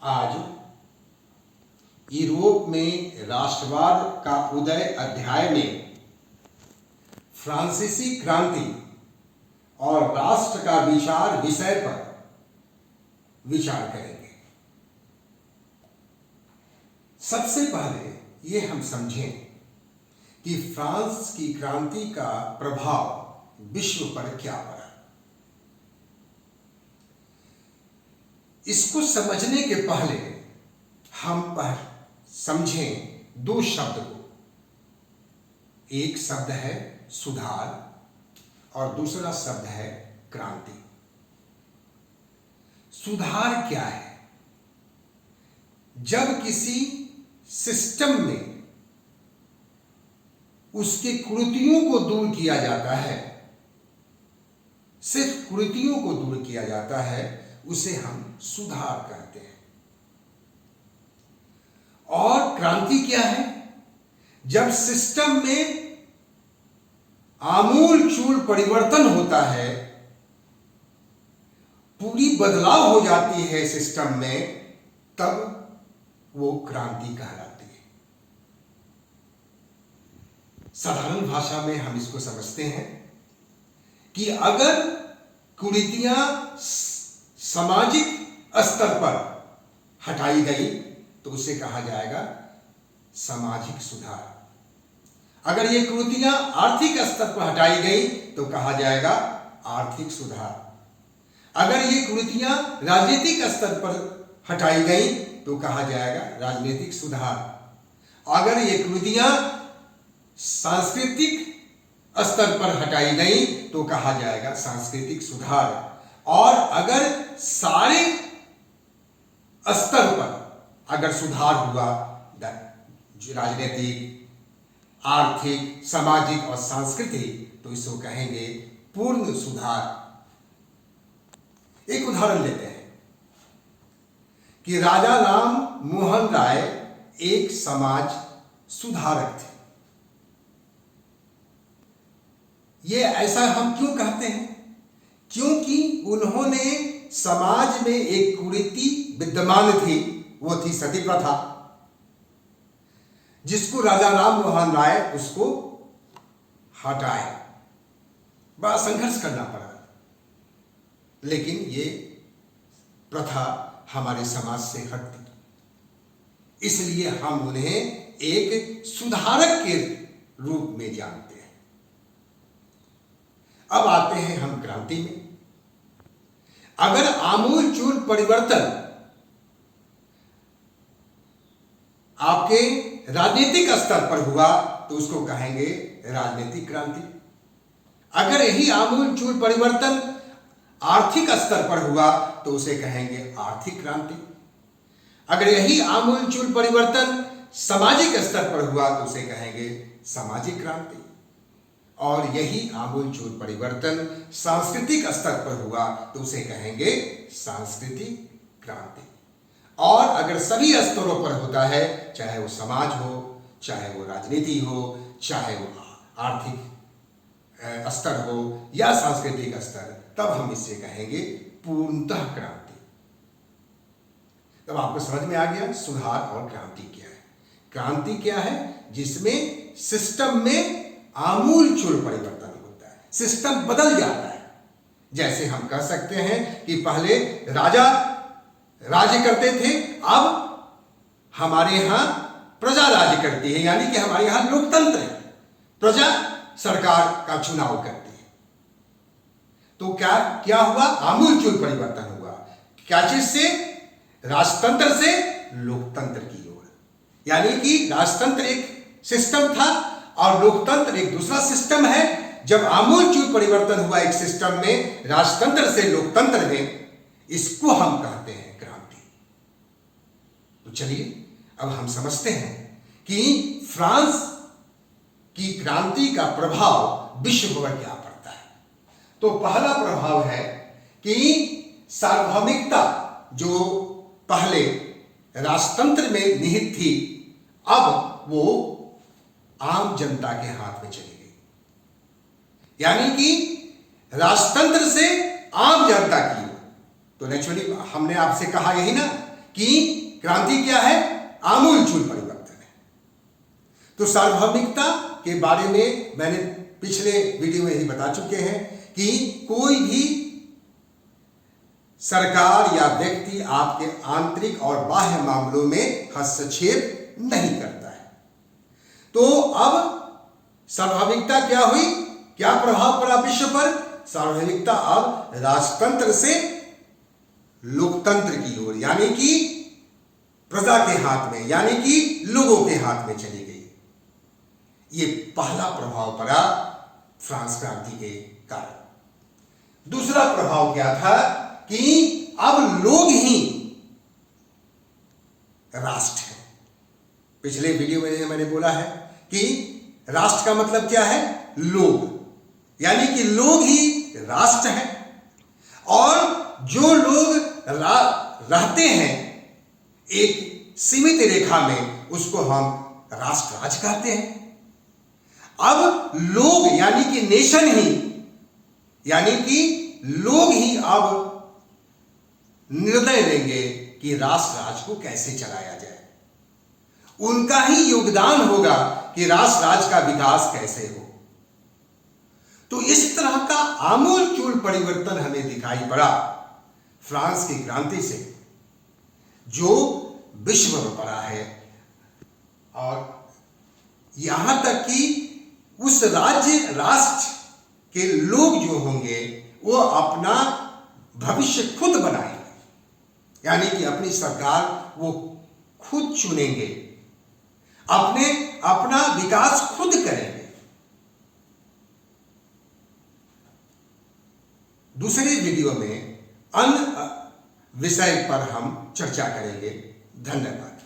आज यूरोप में राष्ट्रवाद का उदय अध्याय में फ्रांसीसी क्रांति और राष्ट्र का विचार विषय पर विचार करेंगे। सबसे पहले ये हम समझें कि फ्रांस की क्रांति का प्रभाव विश्व पर क्या पड़ा। इसको समझने के पहले हम समझें दो शब्द को। एक शब्द है सुधार और दूसरा शब्द है क्रांति। सुधार क्या है? जब किसी सिस्टम में उसकी कुरीतियों को दूर किया जाता है, सिर्फ कुरीतियों को दूर किया जाता है, उसे हम सुधार कहते हैं। और क्रांति क्या है? जब सिस्टम में आमूलचूल परिवर्तन होता है, पूरी बदलाव हो जाती है सिस्टम में, तब वो क्रांति कहलाती है। साधारण भाषा में हम इसको समझते हैं कि अगर कुरीतियां सामाजिक स्तर पर हटाई गई तो उसे कहा जाएगा सामाजिक सुधार। अगर ये कुरीतियां आर्थिक स्तर पर हटाई गई तो कहा जाएगा आर्थिक सुधार। अगर ये कुरीतियां राजनीतिक स्तर पर हटाई गई तो कहा जाएगा राजनीतिक सुधार। अगर ये कुरीतियां सांस्कृतिक स्तर पर हटाई गई तो कहा जाएगा सांस्कृतिक सुधार। और अगर सारे स्तर पर अगर सुधार हुआ, राजनीतिक, आर्थिक, सामाजिक और सांस्कृतिक, तो इसको कहेंगे पूर्ण सुधार। एक उदाहरण लेते हैं कि राजा राम मोहन राय एक समाज सुधारक थे। ये ऐसा हम क्यों कहते हैं? क्योंकि उन्होंने समाज में एक कुरीति विद्यमान थी, वो थी सती प्रथा, जिसको राजा राम मोहन राय उसको हटाए। बड़ा संघर्ष करना पड़ा, लेकिन ये प्रथा हमारे समाज से हटती, इसलिए हम उन्हें एक सुधारक के रूप में जानते हैं। अब आते हैं हम क्रांति में। अगर आमूलचूल परिवर्तन आपके राजनीतिक स्तर पर हुआ तो उसको कहेंगे राजनीतिक क्रांति। अगर यही आमूलचूल परिवर्तन आर्थिक स्तर पर हुआ तो उसे कहेंगे आर्थिक क्रांति। अगर यही आमूलचूल परिवर्तन सामाजिक स्तर पर हुआ तो उसे कहेंगे सामाजिक क्रांति। और यही आमूलचूल परिवर्तन सांस्कृतिक स्तर पर हुआ तो उसे कहेंगे सांस्कृतिक क्रांति। और अगर सभी स्तरों पर होता है, चाहे वो समाज हो, चाहे वो राजनीति हो, चाहे वो आर्थिक स्तर हो या सांस्कृतिक स्तर, तब हम इसे कहेंगे पूर्णतः क्रांति। तब आपको समझ में आ गया सुधार और क्रांति क्या है। क्रांति क्या है? जिसमें सिस्टम में आमूलचूल परिवर्तन होता है, सिस्टम बदल जाता है। जैसे हम कह सकते हैं कि पहले राजा राज्य करते थे, अब हमारे यहां प्रजा राज्य करती है, यानी कि हमारे यहां लोकतंत्र है, प्रजा सरकार का चुनाव करती है। तो क्या हुआ? आमूलचूल परिवर्तन हुआ। क्या चीज से? राजतंत्र से लोकतंत्र की ओर। यानी कि राजतंत्र एक सिस्टम था और लोकतंत्र एक दूसरा सिस्टम है। जब आमूलचूल परिवर्तन हुआ एक सिस्टम में, राजतंत्र से लोकतंत्र में, इसको हम कहते हैं क्रांति। तो चलिए अब हम समझते हैं कि फ्रांस की क्रांति का प्रभाव विश्व पर क्या पड़ता है। तो पहला प्रभाव है कि सार्वभौमिकता जो पहले राजतंत्र में निहित थी, अब वो आम जनता के हाथ में चली गई। यानी कि राजतंत्र से आम जनता की। तो नेचुरली हमने आपसे कहा यही ना कि क्रांति क्या है, आमूलचूल परिवर्तन है। तो सार्वभौमिकता के बारे में मैंने पिछले वीडियो में ही बता चुके हैं कि कोई भी सरकार या व्यक्ति आपके आंतरिक और बाह्य मामलों में हस्तक्षेप नहीं करता है। तो अब सार्वभौमिकता क्या हुई, क्या प्रभाव पड़ा विश्व पर? सार्वभौमिकता अब राजतंत्र से लोकतंत्र की ओर, यानी कि प्रजा के हाथ में, यानी कि लोगों के हाथ में चली गई। ये पहला प्रभाव पड़ा फ्रांस क्रांति के कारण। दूसरा प्रभाव क्या था कि अब लोग ही राष्ट्र है। पिछले वीडियो में मैंने बोला है कि राष्ट्र का मतलब क्या है, लोग, यानी कि लोग ही राष्ट्र है। और जो लोग रहते हैं एक सीमित रेखा में, उसको हम राष्ट्र राज कहते हैं। अब लोग यानी कि नेशन ही, यानी कि लोग ही अब निर्णय लेंगे कि राष्ट्र राज को कैसे चलाया जाए। उनका ही योगदान होगा कि राष्ट्र राज का विकास कैसे हो। तो इस तरह का आमूलचूल परिवर्तन हमें दिखाई पड़ा फ्रांस की क्रांति से, जो विश्व में पड़ा है। और यहां तक कि उस राज्य राष्ट्र के लोग जो होंगे वो अपना भविष्य खुद बनाएंगे, यानी कि अपनी सरकार वो खुद चुनेंगे, अपना विकास खुद करेंगे। दूसरे वीडियो में अन्य विषय पर हम चर्चा करेंगे। धन्यवाद।